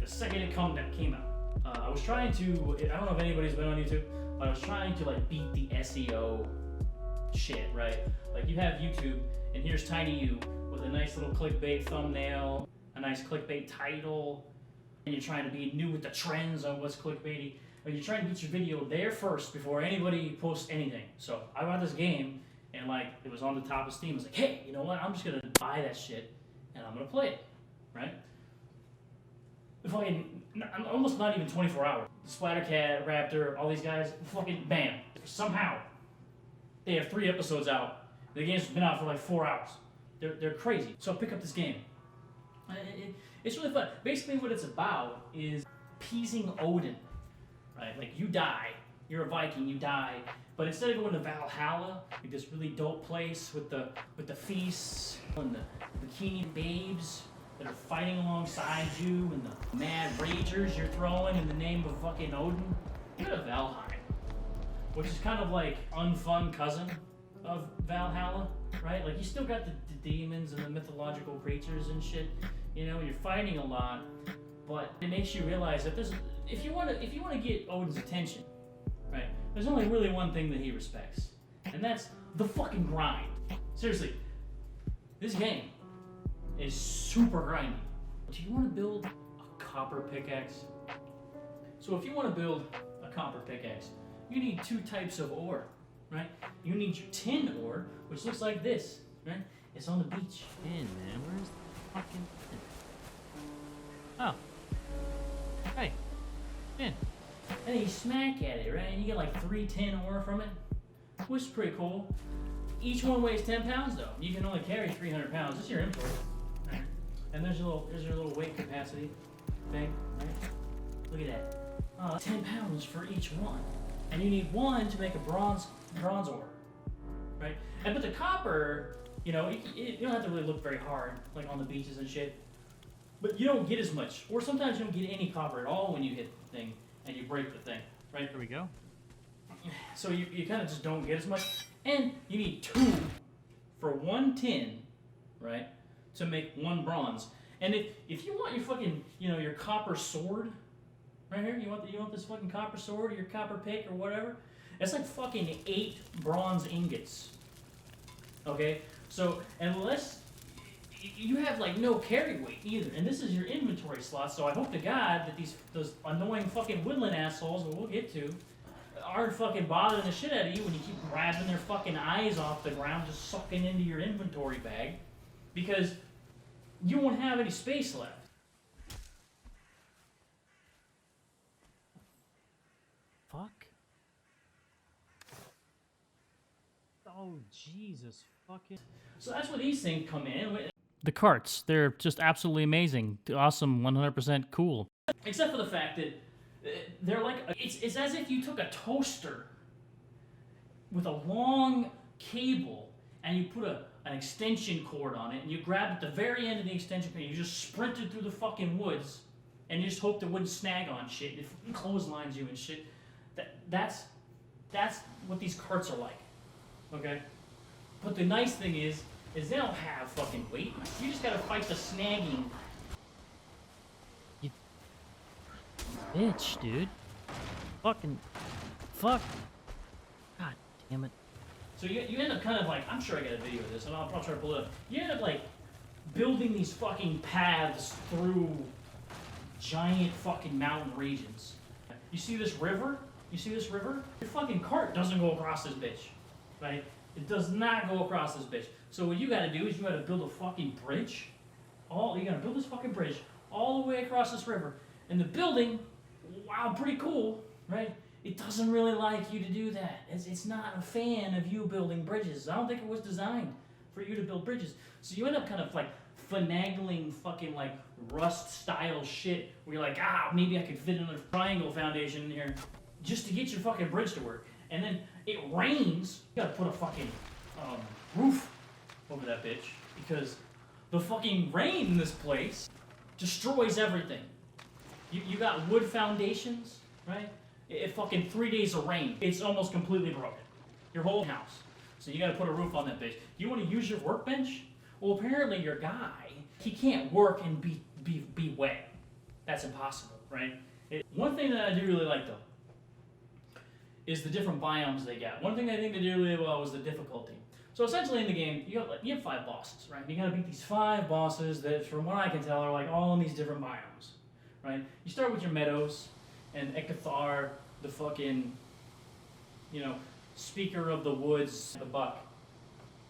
the second it came out. I was trying to, I don't know if anybody's been on YouTube, but I was trying to like beat the SEO shit, right? Like you have YouTube, and here's Tiny You with a nice little clickbait thumbnail, a nice clickbait title, and you're trying to be new with the trends on what's clickbaity, but you're trying to get your video there first before anybody posts anything. So I got this game, and like it was on the top of Steam. I was like, hey, you know what? I'm just gonna buy that shit, and I'm gonna play it, right? Fucking, almost not even 24 hours. Splattercat, Raptor, all these guys, fucking bam. Somehow, they have 3 episodes out. The game's been out for like 4 hours. They're crazy. So I pick up this game. It's really fun. Basically what it's about is appeasing Odin, right? Like you die, you're a Viking, you die, but instead of going to Valhalla, like this really dope place with the feasts and the bikini babes that are fighting alongside you and the mad ragers you're throwing in the name of fucking Odin, you go to Valheim, which is kind of like unfun cousin of Valhalla, right? Like you still got the demons and the mythological creatures and shit. You know, you're fighting a lot, but it makes you realize that there's, if you want to get Odin's attention, right? There's only really one thing that he respects, and that's the fucking grind. Seriously, this game is super grindy. Do you want to build a copper pickaxe? So if you want to build a copper pickaxe, you need 2 types of ore, right? You need your tin ore, which looks like this, right? It's on the beach. Tin, man, where's the fucking tin? Oh. Hey. Tin. And then you smack at it, right? And you get like 3 tin ore from it, which is pretty cool. Each one weighs 10 pounds though. You can only carry 300 pounds. This is your inventory. Right? And there's your little weight capacity thing, right? Look at that. 10 pounds for each one. And you need 1 to make a bronze ore, right? And but the copper, you know, you don't have to really look very hard, like on the beaches and shit. But you don't get as much, or sometimes you don't get any copper at all when you hit the thing and you break the thing, right? There we go. So you kind of just don't get as much. And you need 2 for 1 tin, right, to make 1 bronze. And if you want your fucking, you know, your copper sword, right here, you want this fucking copper sword or your copper pick or whatever, it's like fucking 8 bronze ingots. Okay? So unless you have like no carry weight either, and this is your inventory slot, so I hope to God that those annoying fucking woodland assholes that we'll get to aren't fucking bothering the shit out of you when you keep grabbing their fucking eyes off the ground, just sucking into your inventory bag, because you won't have any space left. Fuck. Oh, Jesus fucking. So that's where these things come in. The carts, they're just absolutely amazing. Awesome, 100% cool. Except for the fact that they're like, it's as if you took a toaster with a long cable and you put an extension cord on it and you grabbed at the very end of the extension cord and you just sprinted through the fucking woods and you just hoped it wouldn't snag on shit. It fucking clotheslines you and shit. That's what these carts are like, okay? But the nice thing is they don't have fucking weight. You just gotta fight the snagging. Bitch, dude. Fucking. Fuck. God damn it. So you end up kind of like, I'm sure I got a video of this, and I'll try to pull it up. You end up like building these fucking paths through giant fucking mountain regions. You see this river? You see this river? Your fucking cart doesn't go across this bitch, right? It does not go across this bitch. So what you gotta do is you gotta build a fucking bridge. You gotta build this fucking bridge all the way across this river. And the building, wow, pretty cool, right? It doesn't really like you to do that. It's not a fan of you building bridges. I don't think it was designed for you to build bridges. So you end up kind of like finagling fucking like Rust style shit where you're like, maybe I could fit another triangle foundation in here just to get your fucking bridge to work. And then it rains, you gotta put a fucking roof over that bitch because the fucking rain in this place destroys everything. You got wood foundations, right? It fucking 3 days of rain, it's almost completely broken. Your whole house. So you gotta put a roof on that bitch. You wanna use your workbench? Well, apparently your guy, he can't work and be wet. That's impossible, right? One thing that I do really like, though, is the different biomes they got. One thing I think they did really well was the difficulty. So essentially in the game, you have 5 bosses, right? You gotta beat these 5 bosses that, from what I can tell, are like all in these different biomes, right? You start with your meadows, and Ekathar, the fucking, speaker of the woods, the buck.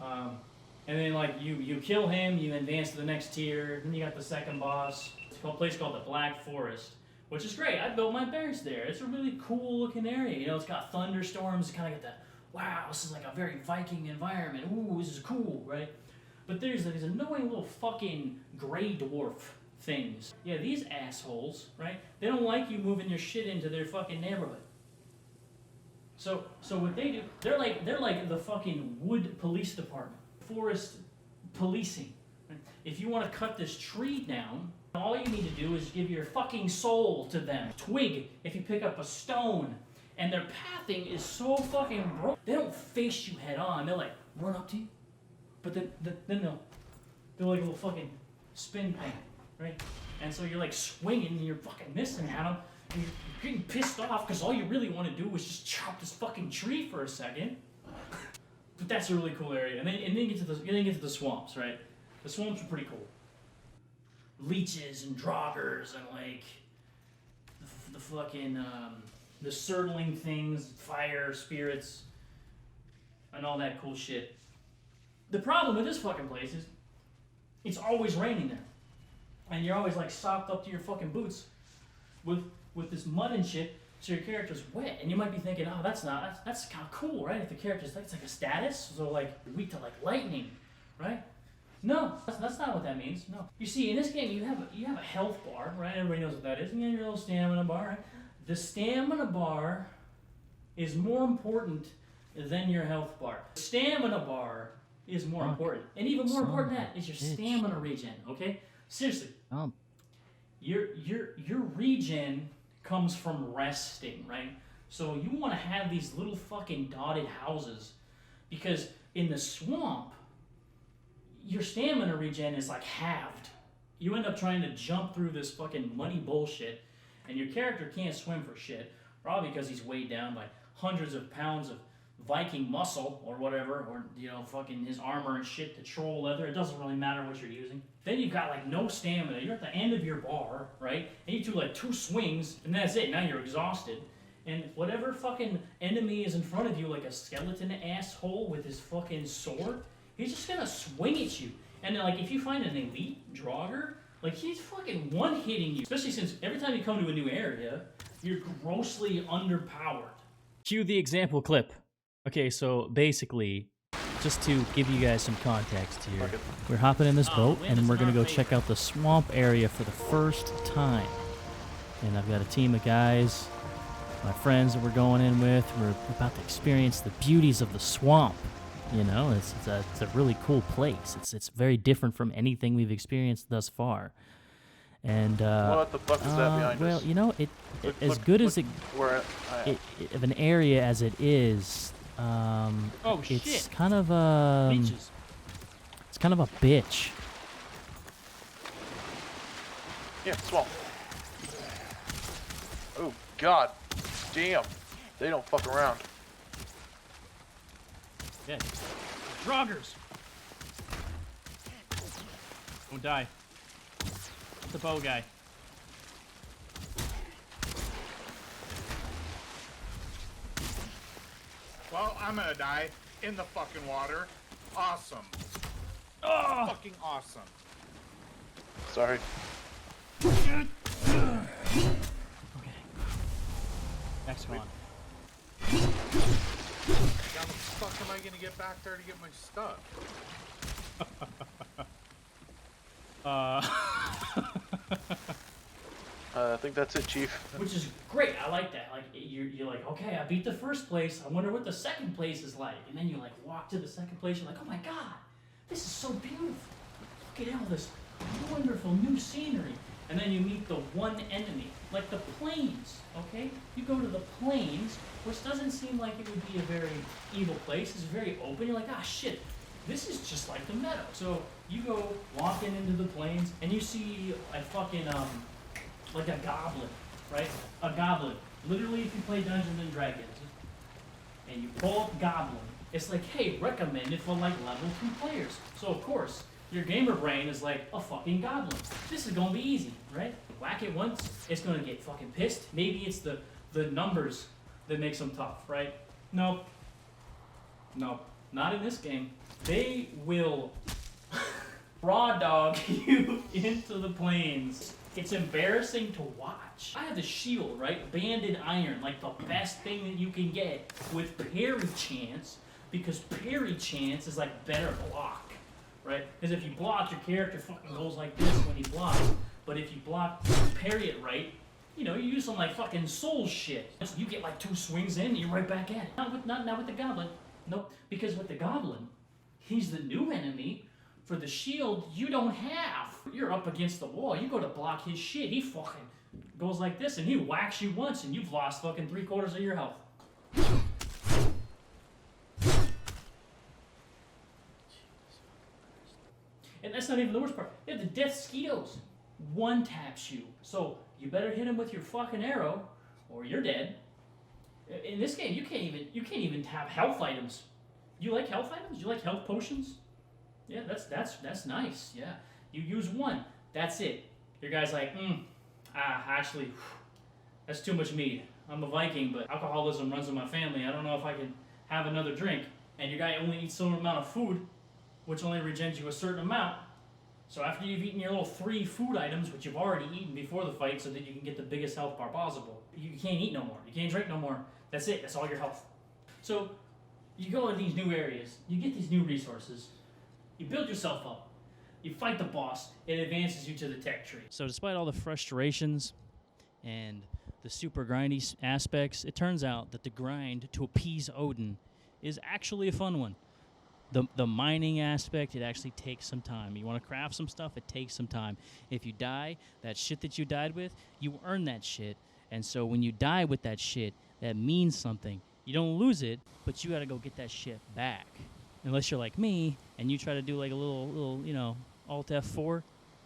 And then like you kill him, you advance to the next tier, then you got the second boss. It's a place called the Black Forest, which is great. I built my base there. It's a really cool looking area. It's got thunderstorms, kind of got that, wow, this is like a very Viking environment. Ooh, this is cool, right? But there's these annoying little fucking gray dwarf things. Yeah, these assholes, right? They don't like you moving your shit into their fucking neighborhood. So what they do, they're like the fucking wood police department, forest policing. Right? If you want to cut this tree down, all you need to do is give your fucking soul to them. Twig if you pick up a stone. And their pathing is so fucking broke. They don't face you head on. They're like, run up to you. But then they're like a little fucking spin paint, right? And so you're like swinging and you're fucking missing at them. And you're getting pissed off because all you really want to do is just chop this fucking tree for a second. But that's a really cool area. And then you get to the swamps, right? The swamps are pretty cool. Leeches and draugrs and like the fucking the surtling things, fire spirits, and all that cool shit. The problem with this fucking place is it's always raining there. And you're always like socked up to your fucking boots with this mud and shit, so your character's wet. And you might be thinking, oh, that's kind of cool, right? If the character's like, it's like a status, so like weak to like lightning, right? No, that's not what that means. No. You see, in this game, you have a health bar, right? Everybody knows what that is. And you have your little stamina bar, right? The stamina bar is more important than your health bar. The stamina bar is more important. And even more important than that is your stamina regen, okay? Seriously. Your regen comes from resting, right? So you want to have these little fucking dotted houses because in the swamp, your stamina regen is like halved. You end up trying to jump through this fucking muddy bullshit, and your character can't swim for shit, probably because he's weighed down by hundreds of pounds of Viking muscle or whatever, or fucking his armor and shit, the troll leather. It doesn't really matter what you're using. Then you've got like no stamina. You're at the end of your bar, right? And you do like 2 swings, and that's it. Now you're exhausted. And whatever fucking enemy is in front of you, like a skeleton asshole with his fucking sword, he's just gonna swing at you. And like if you find an elite draugr, like he's fucking one-hitting you. Especially since every time you come to a new area, you're grossly underpowered. Cue the example clip. Okay, so basically, just to give you guys some context here, we're hopping in this boat, and then we're gonna go check out the swamp area for the first time. And I've got a team of guys, my friends that we're going in with. We're about to experience the beauties of the swamp. It's a really cool place. It's very different from anything we've experienced thus far. And what the fuck is that behind us? Well, as good as it of an area as it is, it's kind of it's kind of a bitch. Yeah, swamp. Oh god, damn! They don't fuck around. Yeah. Draugrs! Don't die. The bow guy. Well, I'm gonna die in the fucking water. Awesome. Oh! Fucking awesome. Sorry. Okay. Next one. How the fuck am I gonna get back there to get my stuff? I think that's it, Chief. Which is great. I like that. Like you're like, okay, I beat the first place. I wonder what the second place is like. And then you like walk to the second place. You're like, oh my god, this is so beautiful. Look at all this wonderful new scenery. And then you meet the one enemy, like the plains. Okay, you go to the plains, which doesn't seem like it would be a very evil place. It's very open. You're like, ah, shit. This is just like the meadow. So you go walking into the plains, and you see a fucking like a goblin, right? A goblin. Literally, if you play Dungeons and Dragons, and you pull up goblin, it's like, hey, recommended for like level 2 players. So of course, your gamer brain is like, a fucking goblin. This is gonna be easy, right? Whack it once, it's gonna get fucking pissed. Maybe it's the numbers that makes them tough, right? Nope. Nope. Not in this game. They will raw dog you into the plains. It's embarrassing to watch. I have the shield, right? Banded iron, like the best thing that you can get with parry chance, because parry chance is like better block, right? Because if you block, your character fucking goes like this when he blocks. But if you block, parry it right, you know, you use some like fucking soul shit. You get like 2 swings in, and you're right back at it. Not with the goblin. Nope, because with the goblin, he's the new enemy. For the shield, you don't have. You're up against the wall. You go to block his shit. He fucking goes like this, and he whacks you once, and you've lost fucking 3/4 of your health. And that's not even the worst part. They have the death skeetos. One taps you. So you better hit him with your fucking arrow, or you're dead. In this game, you can't even have health items. You like health items? You like health potions? Yeah, that's nice. Yeah, you use one. That's it. Your guy's like, actually, that's too much meat. I'm a Viking, but alcoholism runs in my family. I don't know if I can have another drink. And your guy only eats a certain amount of food, which only regens you a certain amount. So after you've eaten your little 3 food items, which you've already eaten before the fight, so that you can get the biggest health bar possible, you can't eat no more. You can't drink no more. That's it. That's all your health. So you go to these new areas. You get these new resources. You build yourself up. You fight the boss. It advances you to the tech tree. So despite all the frustrations and the super grindy aspects, it turns out that the grind to appease Odin is actually a fun one. The mining aspect, it actually takes some time. You want to craft some stuff, it takes some time. If you die, that shit that you died with, you earn that shit. And so when you die with that shit, that means something. You don't lose it, but you got to go get that shit back. Unless you're like me, and you try to do like a little, you know, Alt F4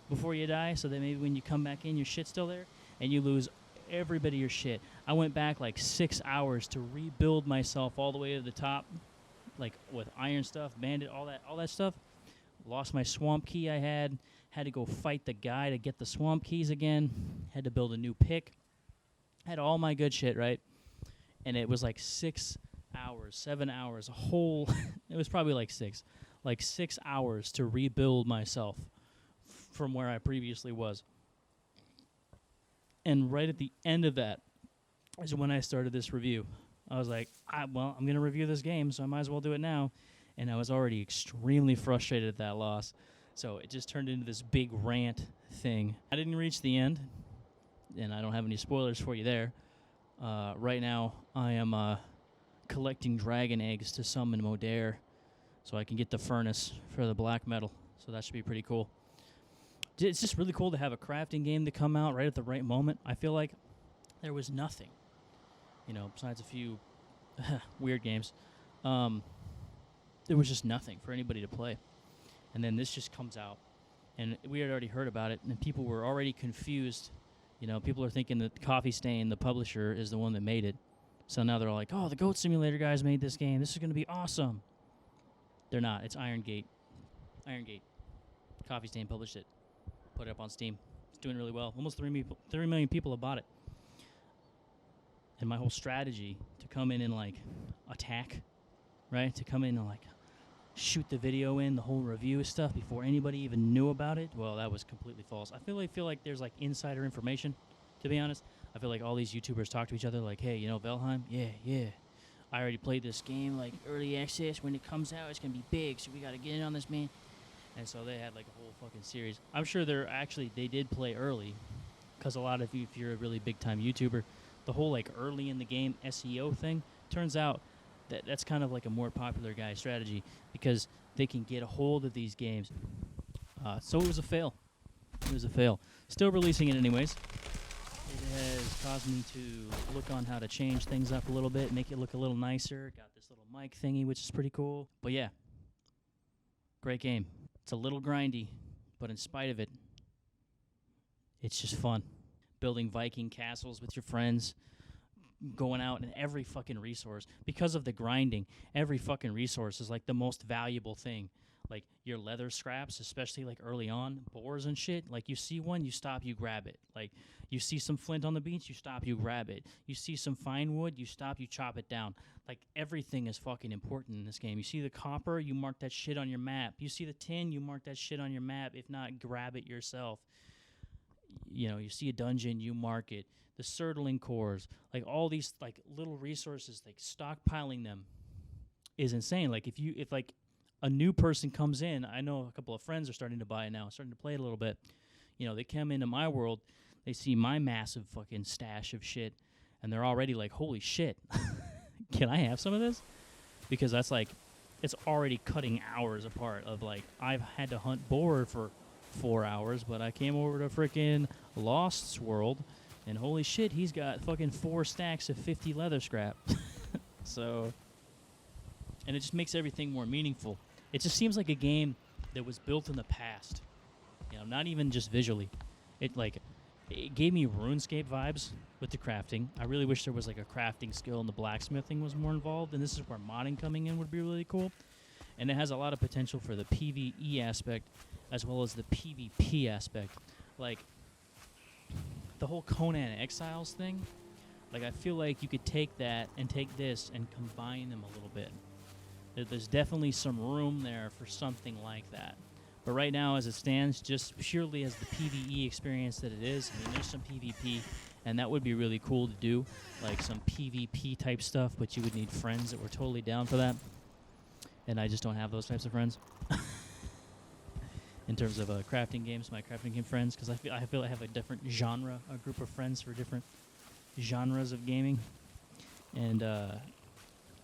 before you die, so that maybe when you come back in, your shit's still there, and you lose every bit of your shit. I went back like 6 hours to rebuild myself all the way to the top, like with iron stuff, bandit, all that stuff. Lost my swamp key I had to go fight the guy to get the swamp keys again, had to build a new pick, had all my good shit, right? And it was like 6 hours, 7 hours, a whole, it was probably like 6 hours to rebuild myself from where I previously was. And right at the end of that is when I started this review. I was like, I'm going to review this game, so I might as well do it now. And I was already extremely frustrated at that loss. So it just turned into this big rant thing. I didn't reach the end, and I don't have any spoilers for you there. Right now, I am collecting dragon eggs to summon Modair, so I can get the furnace for the black metal. So that should be pretty cool. It's just really cool to have a crafting game to come out right at the right moment. I feel like there was nothing, you know, besides a few weird games. There was just nothing for anybody to play. And then this just comes out, and we had already heard about it, and people were already confused. You know, people are thinking that Coffee Stain, the publisher, is the one that made it. So now they're all like, oh, the Goat Simulator guys made this game. This is going to be awesome. They're not. It's Iron Gate. Coffee Stain published it. Put it up on Steam. It's doing really well. Almost 3 million people have bought it. And my whole strategy to come in and, like, attack, right? To come in and, like, shoot the video in, the whole review stuff before anybody even knew about it, well, that was completely false. I feel like there's, like, insider information, to be honest. I feel like all these YouTubers talk to each other like, hey, you know Valheim? Yeah. I already played this game, like, early access. When it comes out, it's going to be big, so we got to get in on this, man. And so they had, like, a whole fucking series. I'm sure they did play early, because a lot of you, if you're a really big-time YouTuber, the whole, like, early in the game SEO thing, turns out that's kind of like a more popular guy strategy, because they can get a hold of these games. So it was a fail. Still releasing it anyways. It has caused me to look on how to change things up a little bit, make it look a little nicer. Got this little mic thingy, which is pretty cool. But yeah, great game. It's a little grindy, but in spite of it, it's just fun. building Viking castles with your friends, going out and every fucking resource. Because of the grinding, every fucking resource is like the most valuable thing. Like your leather scraps, especially like early on, boars and shit. Like you see one, you stop, you grab it. Like you see some flint on the beach, you stop, you grab it. You see some fine wood, you stop, you chop it down. Like everything is fucking important in this game. You see the copper, you mark that shit on your map. You see the tin, you mark that shit on your map. If not, grab it yourself. You know, you see a dungeon, you mark it. The surtling cores, like all these like little resources, like stockpiling them is insane. Like if like a new person comes in, I know a couple of friends are starting to buy it now, starting to play it a little bit. You know, they come into my world, they see my massive fucking stash of shit, and they're already like, holy shit, can I have some of this? Because that's like, it's already cutting hours apart of like, I've had to hunt boar for 4 hours, but I came over to freaking Lost's world, and holy shit, he's got fucking 4 stacks of 50 leather scrap. So, and it just makes everything more meaningful. It just seems like a game that was built in the past. You know, not even just visually. It gave me RuneScape vibes with the crafting. I really wish there was like a crafting skill and the blacksmithing was more involved, and this is where modding coming in would be really cool. And it has a lot of potential for the PvE aspect as well as the PvP aspect. Like, the whole Conan Exiles thing, like I feel like you could take that and take this and combine them a little bit. There's definitely some room there for something like that. But right now, as it stands, just purely as the PvE experience that it is, I mean, there's some PvP, and that would be really cool to do, like some PvP type stuff, but you would need friends that were totally down for that. And I just don't have those types of friends. In terms of crafting games, my crafting game friends, because I feel I have a different genre, a group of friends for different genres of gaming. And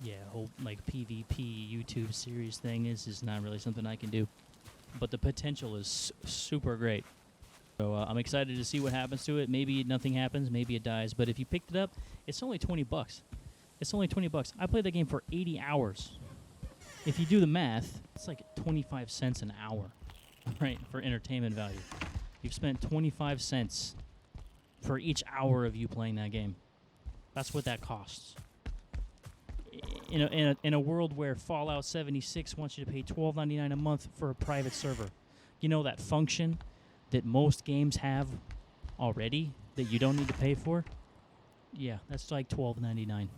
yeah, whole like PvP YouTube series thing is not really something I can do. But the potential is super great. So I'm excited to see what happens to it. Maybe nothing happens, maybe it dies. But if you picked it up, it's only $20. It's only $20. I played that game for 80 hours. If you do the math, it's like 25 cents an hour, right, for entertainment value. You've spent 25 cents for each hour of you playing that game. That's what that costs. In a world where Fallout 76 wants you to pay $12.99 a month for a private server, you know that function that most games have already that you don't need to pay for? Yeah, that's like $12.99.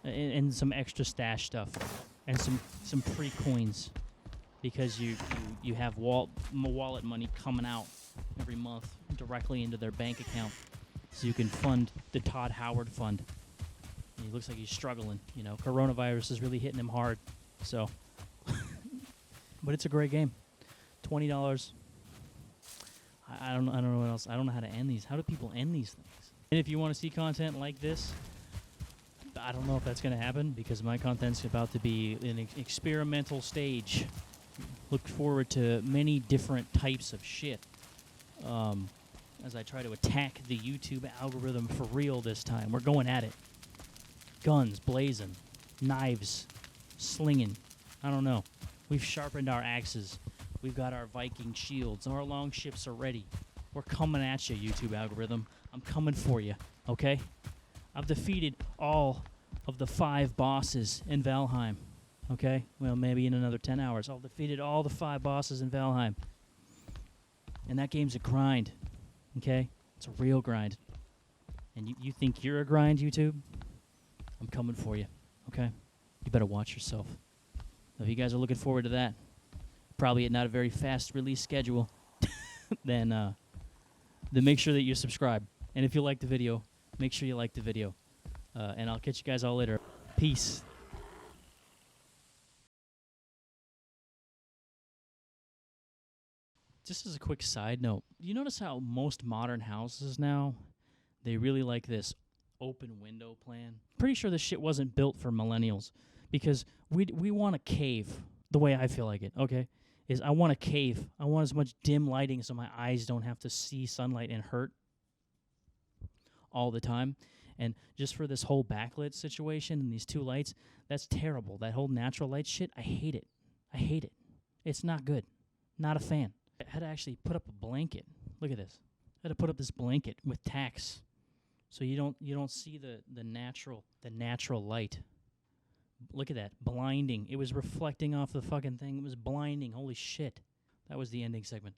And some extra stash stuff, and some free coins, because you have wallet money coming out every month directly into their bank account, so you can fund the Todd Howard Fund. And he looks like he's struggling. You know, coronavirus is really hitting him hard. So, but it's a great game. $20. I don't know what else. I don't know how to end these. How do people end these things? And if you want to see content like this, I don't know if that's going to happen because my content's about to be an experimental stage. Look forward to many different types of shit as I try to attack the YouTube algorithm for real this time. We're going at it. Guns blazing, knives slinging. I don't know. We've sharpened our axes. We've got our Viking shields. Our long ships are ready. We're coming at you, YouTube algorithm. I'm coming for you, okay? I've defeated all of the 5 bosses in Valheim, okay? Well, maybe in another 10 hours. I've defeated all the 5 bosses in Valheim. And that game's a grind, okay? It's a real grind. And you think you're a grind, YouTube? I'm coming for you, okay? You better watch yourself. If you guys are looking forward to that, probably at not a very fast release schedule, then make sure that you subscribe. And if you like the video, make sure you like the video. And I'll catch you guys all later. Peace. Just as a quick side note, you notice how most modern houses now, they really like this open window plan? Pretty sure this shit wasn't built for millennials, because we want a cave the way I feel like it, okay? Is I want a cave. I want as much dim lighting so my eyes don't have to see sunlight and hurt all the time. And just for this whole backlit situation and these 2 lights, that's terrible. That whole natural light shit, I hate it. I hate it. It's not good. Not a fan. I had to actually put up a blanket. Look at this. had to put up this blanket with tacks, so you don't see the natural light. Look at that, blinding. It was reflecting off the fucking thing. It was blinding. Holy shit. That was the ending segment.